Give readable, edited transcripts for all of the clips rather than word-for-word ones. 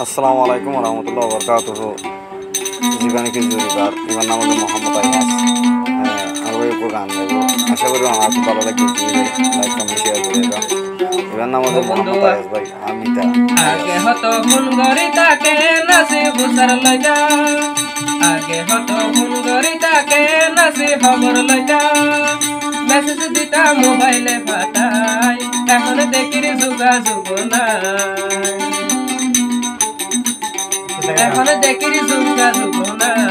আসসালামু আলাইকুম রহমতুল্লাহ বরকাতুহ। জীবনী কি জুরিবার ইমার নাম হলো মোহাম্মদ আইয়াস। আরও এই গান গাইব, আশা করি আমার খুব ভালো লাগবে। লাইক কমেন্ট শেয়ার করে দেবেন। ইমার নাম হলো মোহাম্মদ আইয়াস ভাই। আমিতা আগে হতো হুন গরি তাকে নাসি বুসার লইয়া, আগে হতো হুন গরি তাকে নাসি খবর লইয়া, মেসেজ দিতা মোবাইলে পাঠাই, এখন দেখির যোগাযোগ নাই, এখন দেখির যোগাযোগ নাই।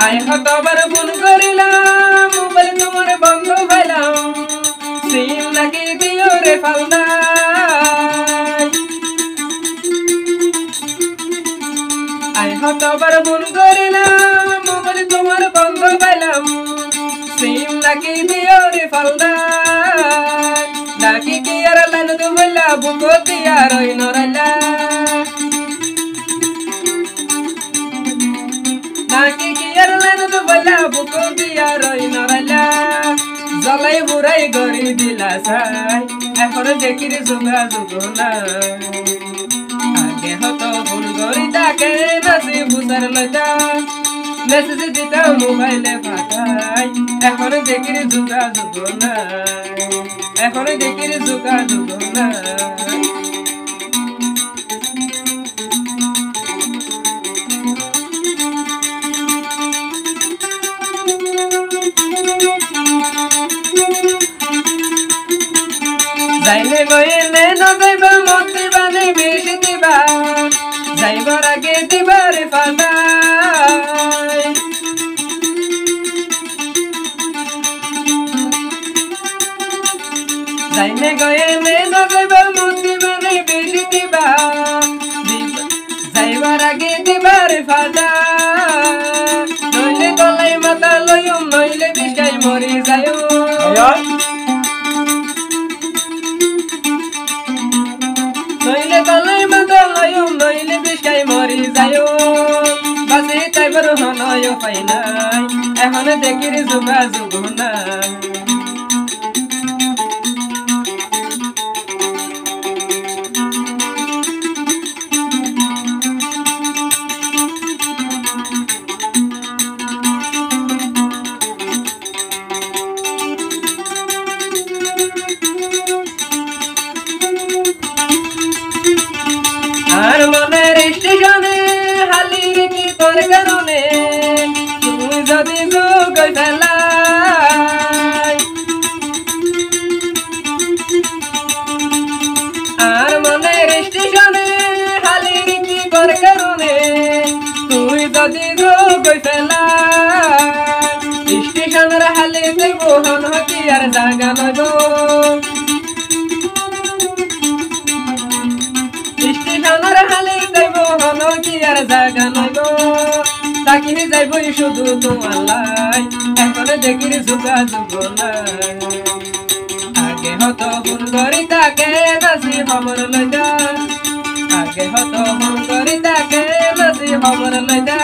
আই হতবার ফোন করিলাম, মোবাইল তোমার বন্ধ পাইলাম, সিম নাকি দিও রে ফালদাই। আই হতবার ফোন করিলাম, মোবাইল তোমার বন্ধ পাইলাম, সিম নাকি দিও রে ফালদাই। ডাকি কি আর লাইন দুবলা বুকো দিয়া রই নরাইলা, নাকি কি আর লাইন দুবলা বুকো দিয়া রই নরাইলা। জলাই বুড়াই গড়ি দিলা ছাই, এখন দেখির যোগাযোগ নাই। আগে হতো ভুল গড়ি তাকে নাচি বুসার লইতা, মেসেজ দিতা মোবাইলে পাঠাই, এখন দেখির যোগাযোগ নাই, এখন দেখির যোগাযোগ নাই। যাইলে গইলে না যাইবা মত দিবা নে বেশি দিবা, যাইবার আগে দিবার ফাটাই। যাইলে গইলে না যাইবা মত দিবা নে বেশি দিবা, যাইবার আগে দিবার ফাটাই। নইলে গলাই মাথা লইম, নইলে বিষাই মরি যাইও, নইলে গলাই মাথা লইম, নইলে বিষাই মরি যাইও। বাসি তাইবার হনয় পাই নাই, এখন দেখির যোগাযোগ নাই। আর মনের স্টেশনে হালির কি তোর কারণে, তুই যদি যোগ ফেলাই। আর মনের স্টেশনে হালির কি তোর কারণে, তুই যদি যোগ ফেলাই। স্টেশনের হালি দেব হন হকি আর জাগা নব, স্টেশনের হালি যাইব হন কি আর জাগা নইব। তাকি যাইব শুধু তোমার লাই, এখন দেখির যোগাযোগ নাই। আগে হতো ফোন করি তাকে নাচি খবর লইতা, আগে হতো ফোন করি তাকে নাচি খবর লইতা,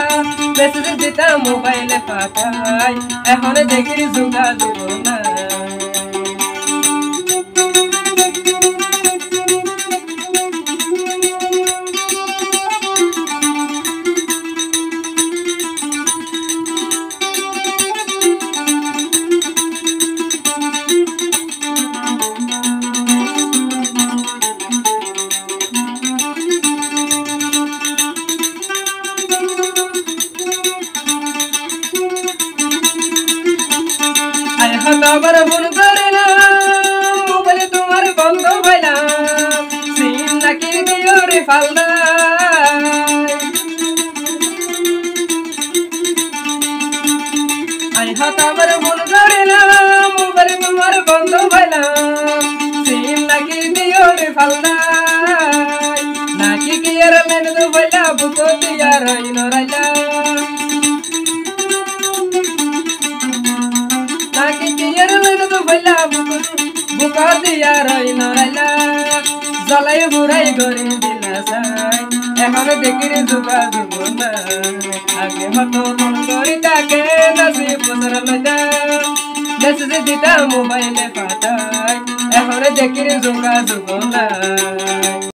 মেসেজ দিতা মোবাইলে পাঠাই, এখন দেখির যোগাযোগ নাই। হতবার ফোন করিলাম, মোবাইল তোমার বন্ধ পাইলাম, সিম নাকি দিও রে ফালদাই। আই হতবার ফোন করিলাম, মোবাইল তোমার বন্ধ পাইলাম, সিম নাকি দিও রে ফালদাই। নাকি কি আর লাইন দুবলা বুকো দিয়া রই নরাইলা, নাকি কি আর লাইন দুবলা বুকো দিয়া রই নরাইলা। জলাই বুড়াই গড়ি দিলা ছাই, এখন দেখির যোগাযোগ নাই। আগে হতো ফোন করি তাকে নাসি বছর লইতাম মেসেজ দিতাম মোবাইলে পাঠাই এখন দেখির যোগাযোগ নাই